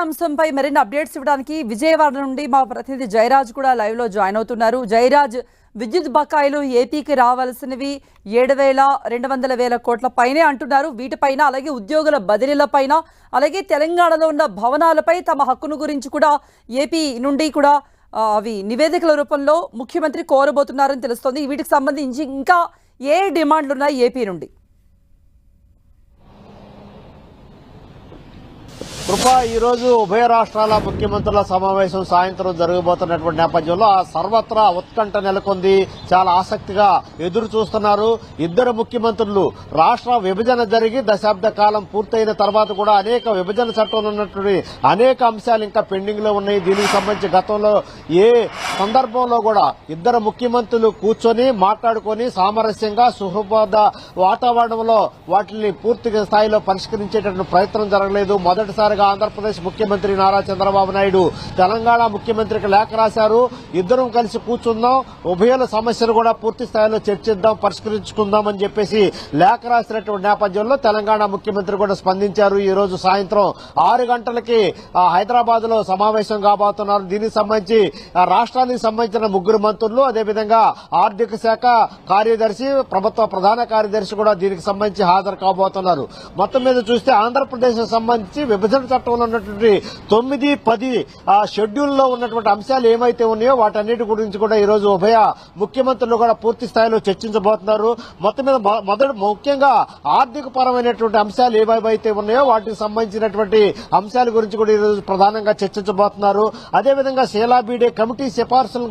అంశంపై మరిన్ని అప్డేట్స్ ఇవ్వడానికి విజయవాడ నుండి మా ప్రతినిధి జయరాజ్ కూడా లైవ్ లో జాయిన్ అవుతున్నారు. జయరాజ్, విద్యుత్ బకాయిలు ఏపీకి రావాల్సినవి 7,200 కోట్ల పైనే అంటున్నారు. వీటిపైన అలాగే ఉద్యోగుల బదిలీలపైన అలాగే తెలంగాణలో ఉన్న భవనాలపై తమ హక్కును గురించి కూడా ఏపీ నుండి కూడా అవి నివేదికల రూపంలో ముఖ్యమంత్రి కోరబోతున్నారని తెలుస్తోంది. వీటికి సంబంధించి ఇంకా ఏ డిమాండ్లు ఉన్నాయి ఏపీ నుండి? కృప, ఈరోజు ఉభయ రాష్ట్రాల ముఖ్యమంత్రుల సమావేశం సాయంత్రం జరగబోతున్నటువంటి నేపథ్యంలో సర్వత్రా ఉత్కంఠ నెలకొంది. చాలా ఆసక్తిగా ఎదురు చూస్తున్నారు. ఇద్దరు ముఖ్యమంత్రులు రాష్ట్ర విభజన జరిగి దశాబ్ద కాలం పూర్తయిన తర్వాత కూడా అనేక విభజన చట్టంలో ఉన్నటువంటి అనేక అంశాలు ఇంకా పెండింగ్ లో ఉన్నాయి. దీనికి సంబంధించి గతంలో ఏ సందర్భంలో కూడా ఇద్దరు ముఖ్యమంత్రులు కూర్చొని మాట్లాడుకొని సామరస్యంగా సుహృద వాతావరణంలో వాటిని పూర్తి స్థాయిలో పరిష్కరించేటటువంటి ప్రయత్నం జరగలేదు. మొదటిసారి ఆంధ్రప్రదేశ్ ముఖ్యమంత్రి నారా చంద్రబాబు నాయుడు తెలంగాణ ముఖ్యమంత్రికి లేఖ రాశారు. ఇద్దరం కలిసి కూర్చుందాం, ఉభయల సమస్యలు కూడా పూర్తి స్థాయిలో చర్చిద్దాం, పరిష్కరించుకుందాం అని చెప్పేసి లేఖ రాసినటువంటి నేపథ్యంలో తెలంగాణ ముఖ్యమంత్రి కూడా స్పందించారు. ఈ రోజు సాయంత్రం 6 గంటలకి హైదరాబాద్ లో సమావేశం కాబోతున్నారు. దీనికి సంబంధించి రాష్ట్రానికి సంబంధించిన 3 మంత్రులు, అదేవిధంగా ఆర్థిక శాఖ కార్యదర్శి, ప్రభుత్వ ప్రధాన కార్యదర్శి కూడా దీనికి సంబంధించి హాజరు కాబోతున్నారు. మొత్తం మీద చూస్తే ఆంధ్రప్రదేశ్ సంబంధించి విభజన చట్టంలో ఉన్నటువంటి 9, 10 షెడ్యూల్లో ఉన్నటువంటి అంశాలు ఏమైతే ఉన్నాయో వాటన్నిటి గురించి కూడా ఈ రోజు ఉభయ ముఖ్యమంత్రులు కూడా పూర్తి స్థాయిలో చర్చించబోతున్నారు. మొత్తం మీద ముఖ్యంగా ఆర్థిక పరమైనటువంటి అంశాలు ఏవైతే ఉన్నాయో వాటికి సంబంధించినటువంటి అంశాల గురించి కూడా ఈ రోజు ప్రధానంగా చర్చించబోతున్నారు. అదేవిధంగా శీలాబీడే కమిటీ సిఫార్సుల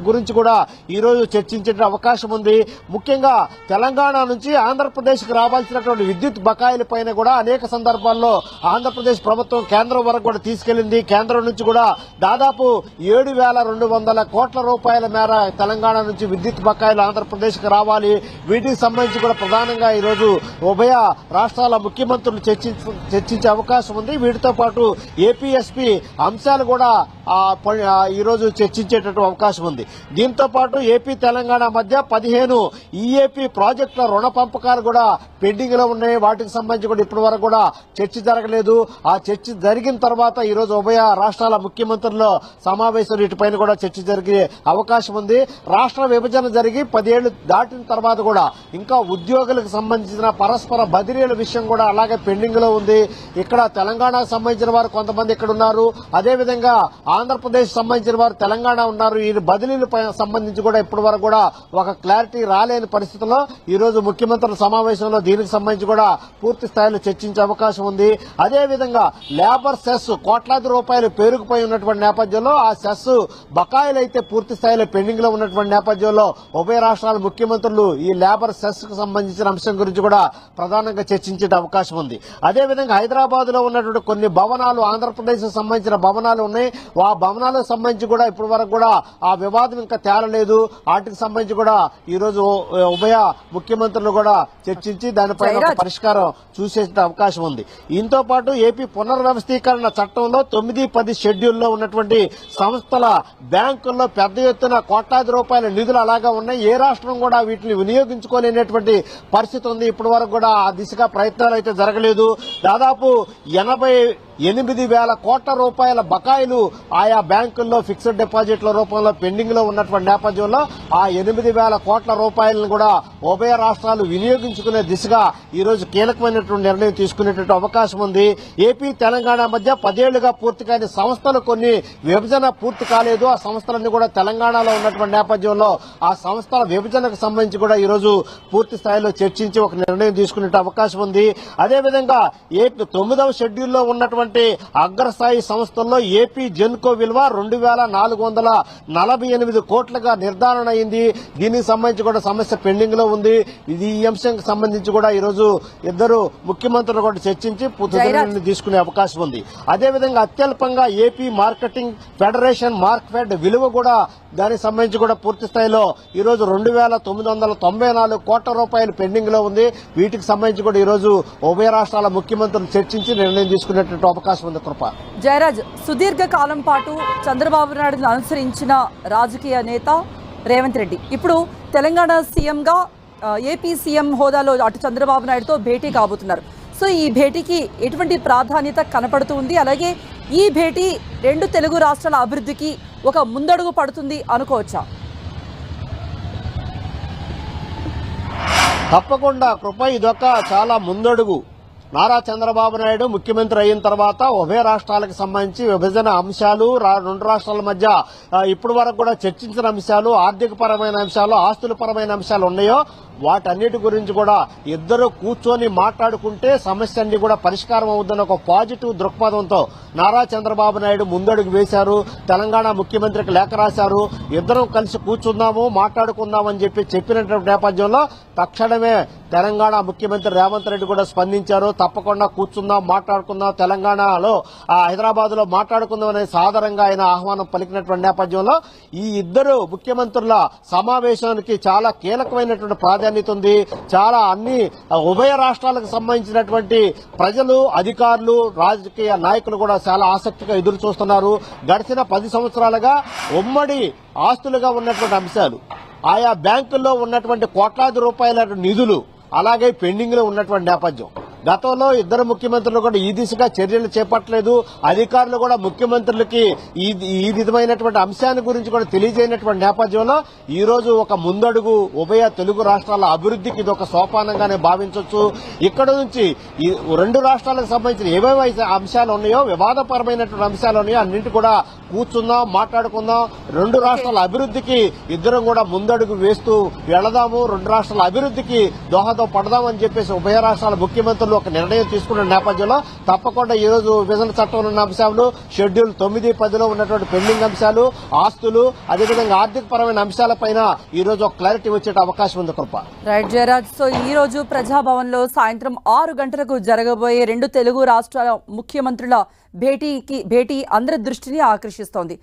గురించి కూడా ఈ రోజు చర్చించే అవకాశం ఉంది. ముఖ్యంగా తెలంగాణ నుంచి ఆంధ్రప్రదేశ్ కు రావాల్సినటువంటి విద్యుత్ బకాయిల పైన కూడా అనేక సందర్భాల్లో ఆంధ్రప్రదేశ్ ప్రభుత్వం కేంద్రం వరకు కూడా తీసుకెళ్లింది. కేంద్రం నుంచి కూడా దాదాపు 7,200 కోట్ల రూపాయల మేర తెలంగాణ నుంచి విద్యుత్ బకాయిలు ఆంధ్రప్రదేశ్ కు రావాలి. వీటికి సంబంధించి కూడా ప్రధానంగా ఈ రోజు ఉభయ రాష్ట్రాల ముఖ్యమంత్రులు చర్చించే అవకాశం ఉంది. వీటితో పాటు ఏపీఎస్పీ అంశాలు కూడా ఈ రోజు చర్చించేటటువంటి అవకాశం ఉంది. దీంతో పాటు ఏపీ తెలంగాణ మధ్య 15 ఈఏపీ ప్రాజెక్టుల రుణ పంపకాలు కూడా పెండింగ్ లో ఉన్నాయి. వాటికి సంబంధించి కూడా ఇప్పటి వరకు కూడా చర్చ జరగలేదు. ఆ చర్చ జరిగిన తర్వాత ఈ రోజు ఉభయ రాష్ట్రాల ముఖ్యమంత్రుల సమావేశం వీటిపైన కూడా చర్చ జరిగే అవకాశం ఉంది. రాష్ట్ర విభజన జరిగి 10 ఏళ్లు దాటిన తర్వాత కూడా ఇంకా ఉద్యోగులకు సంబంధించిన పరస్పర బదిలీల విషయం కూడా అలాగే పెండింగ్ లో ఉంది. ఇక్కడ తెలంగాణకు సంబంధించిన వారు కొంతమంది ఇక్కడ ఉన్నారు, అదేవిధంగా ఆంధ్రప్రదేశ్ సంబంధించిన వారు తెలంగాణ ఉన్నారు. ఈ బదిలీలపై సంబంధించి కూడా ఇప్పటి వరకు కూడా ఒక క్లారిటీ రాలేని పరిస్థితుల్లో ఈ రోజు ముఖ్యమంత్రుల సమావేశంలో దీనికి సంబంధించి కూడా పూర్తి స్థాయిలో చర్చించే అవకాశం ఉంది. అదేవిధంగా లేబర్ సెస్ కోట్లాది రూపాయలు పేరుకుపోయి ఉన్నటువంటి నేపథ్యంలో ఆ సెస్ బకాయిలు అయితే పూర్తి స్థాయిలో పెండింగ్ లో ఉన్నటువంటి నేపథ్యంలో ఉభయ రాష్ట్రాల ముఖ్యమంత్రులు ఈ లేబర్ సెస్ కు సంబంధించిన అంశం గురించి కూడా ప్రధానంగా చర్చించే అవకాశం ఉంది. అదేవిధంగా హైదరాబాద్ లో ఉన్నటువంటి కొన్ని భవనాలు ఆంధ్రప్రదేశ్ కు సంబంధించిన భవనాలు ఉన్నాయి. ఆ భవనాలకు సంబంధించి కూడా ఇప్పటి వరకు కూడా ఆ వివాదం ఇంకా తేలలేదు. వాటికి సంబంధించి కూడా ఈ రోజు ఉభయ ముఖ్యమంత్రులు కూడా చర్చించి దానిపైన పరిష్కారం చూసే అవకాశం ఉంది. దీంతో పాటు ఏపీ పునర్వ్యవస్థీకరణ చట్టంలో 9, 10 షెడ్యూల్లో ఉన్నటువంటి సంస్థల బ్యాంకుల్లో పెద్ద ఎత్తున కోట్లాది రూపాయల నిధులు అలాగా ఉన్నాయి. ఏ రాష్ట్రం కూడా వీటిని వినియోగించుకోలేనటువంటి పరిస్థితి ఉంది. ఇప్పటి వరకు కూడా ఆ దిశగా ప్రయత్నాలు అయితే జరగలేదు. దాదాపు 88,000 కోట్ల రూపాయల బకాయిలు ఆయా బ్యాంకుల్లో ఫిక్స్డ్ డిపాజిట్ల రూపంలో పెండింగ్ లో ఉన్నటువంటి నేపథ్యంలో ఆ 8,000 కోట్ల రూపాయలను కూడా ఉభయ రాష్ట్రాలు వినియోగించుకునే దిశగా ఈ రోజు కీలకమైనటువంటి నిర్ణయం తీసుకునేటువంటి అవకాశం ఉంది. ఏపీ తెలంగాణ మధ్య 10 ఏళ్లుగా పూర్తి కాని సంస్థలు కొన్ని విభజన పూర్తి కాలేదు. ఆ సంస్థలన్నీ కూడా తెలంగాణలో ఉన్నటువంటి నేపథ్యంలో ఆ సంస్థల విభజనకు సంబంధించి కూడా ఈ రోజు పూర్తి స్థాయిలో చర్చించి ఒక నిర్ణయం తీసుకునే అవకాశం ఉంది. అదేవిధంగా 9వ షెడ్యూల్లో ఉన్నటువంటి అగ్రస్థాయి సంస్థల్లో ఏపీ జెన్కో విలువ 2,448 కోట్లుగా నిర్ధారణ అయింది. దీనికి సంబంధించి కూడా సమస్య పెండింగ్ లో ఉంది. ఈ అంశానికి సంబంధించి కూడా ఈ రోజు ఇద్దరు ముఖ్యమంత్రులు కూడా చర్చించి నిర్ణయం తీసుకునే అవకాశం ఉంది. అదేవిధంగా అత్యల్పంగా ఏపీ మార్కెటింగ్ ఫెడరేషన్ మార్క్ఫెడ్ విలువ కూడా దానికి సంబంధించి కూడా పూర్తి స్థాయిలో ఈ రోజు 2,994 కోట్ల రూపాయలు పెండింగ్ లో ఉంది. వీటికి సంబంధించి కూడా ఈ రోజు ఉభయ రాష్ట్రాల ముఖ్యమంత్రులు చర్చించి నిర్ణయం తీసుకునేటువంటి అవకాశం ఉంది. కృప, జయరాజ్, సుదీర్ఘ కాలం పాటు చంద్రబాబు నాయుడును అనుసరించిన రాజకీయ నేత రేవంత్ రెడ్డి ఇప్పుడు తెలంగాణ సీఎంగా ఏపీ సీఎం హోదాలో అటు చంద్రబాబు నాయుడుతో భేటీ కాబోతున్నారు. సో ఈ భేటీకి ఎటువంటి ప్రాధాన్యత కనపడుతుంది, అలాగే ఈ భేటీ రెండు తెలుగు రాష్ట్రాల అభివృద్ధికి ఒక ముందడుగు పడుతుంది అనుకోవచ్చా? తప్పకుండా కృప, ఇదొక చాలా ముందడుగు. నారా చంద్రబాబు నాయుడు ముఖ్యమంత్రి అయిన తర్వాత ఉభయ రాష్ట్రాలకు సంబంధించి విభజన అంశాలు, రెండు రాష్ట్రాల మధ్య ఇప్పటి వరకు కూడా చర్చించిన అంశాలు, ఆర్థిక పరమైన అంశాలు, ఆస్తుల పరమైన అంశాలు ఉన్నాయో వాటన్నిటి గురించి కూడా ఇద్దరు కూర్చొని మాట్లాడుకుంటే సమస్య అన్ని కూడా పరిష్కారం అవుతుందని ఒక పాజిటివ్ దృక్పథంతో నారా చంద్రబాబు నాయుడు ముందడుగు వేశారు. తెలంగాణ ముఖ్యమంత్రికి లేఖ రాశారు. ఇద్దరం కలిసి కూర్చుందాము, మాట్లాడుకుందాం అని చెప్పినటువంటి నేపథ్యంలో తక్షణమే తెలంగాణ ముఖ్యమంత్రి రేవంత్ రెడ్డి కూడా స్పందించారు. తప్పకుండా కూర్చుందాం, మాట్లాడుకుందాం, తెలంగాణలో హైదరాబాద్ లో మాట్లాడుకుందాం అనే సాదరంగా ఆయన ఆహ్వానం పలికినటువంటి నేపథ్యంలో ఈ ఇద్దరు ముఖ్యమంత్రుల సమావేశానికి చాలా కీలకమైనటువంటి ప్రాధాన్యత ఉంది. చాలా అన్ని ఉభయ రాష్ట్రాలకు సంబంధించినటువంటి ప్రజలు, అధికారులు, రాజకీయ నాయకులు కూడా చాలా ఆసక్తిగా ఎదురు చూస్తున్నారు. గడిచిన 10 సంవత్సరాలుగా ఉమ్మడి ఆస్తులుగా ఉన్నటువంటి అంశాలు, ఆయా బ్యాంకుల్లో ఉన్నటువంటి కోట్లాది రూపాయల నిధులు అలాగే పెండింగ్ లో ఉన్నటువంటి నేపథ్యం. గతంలో ఇద్దరు ముఖ్యమంత్రులు కూడా ఈ దిశగా చర్యలు చేపట్టలేదు. అధికారులు కూడా ముఖ్యమంత్రులకి ఈ విధమైనటువంటి అంశాన్ని గురించి కూడా తెలియజేయనటువంటి నేపథ్యంలో ఈ రోజు ఒక ముందడుగు ఉభయ తెలుగు రాష్ట్రాల అభివృద్ధికి ఇది ఒక సోపానంగానే భావించవచ్చు. ఇక్కడ నుంచి ఈ రెండు రాష్ట్రాలకు సంబంధించిన ఏవేవైతే అంశాలు ఉన్నాయో, వివాదపరమైనటువంటి అంశాలు ఉన్నాయో అన్నింటి కూడా కూర్చుందాం, మాట్లాడుకుందాం, రెండు రాష్ట్రాల అభివృద్ధికి ఇద్దరం కూడా ముందడుగు వేస్తూ వెళదాము, రెండు రాష్ట్రాల అభివృద్ధికి దోహదపడదాం అని చెప్పేసి ఉభయ రాష్ట్రాల ముఖ్యమంత్రులు ఒక నిర్ణయం తీసుకున్న నేపథ్యంలో తప్పకుండా ఈ రోజు విభజన చట్టంలో ఉన్న అంశాలు, షెడ్యూల్ 9, 10లో ఉన్నటువంటి పెండింగ్ అంశాలు, ఆస్తులు, అదేవిధంగా ఆర్థిక పరమైన అంశాలపైన ఈ రోజు ఒక క్లారిటీ వచ్చే అవకాశం ఉంది. కృప. రైట్ జయరాజ్. సో ఈ రోజు ప్రజాభవన్ లో సాయంత్రం 6 గంటలకు జరగబోయే రెండు తెలుగు రాష్ట్రాల ముఖ్యమంత్రుల భేటీ అందరి దృష్టిని ఆకర్షిస్తోంది.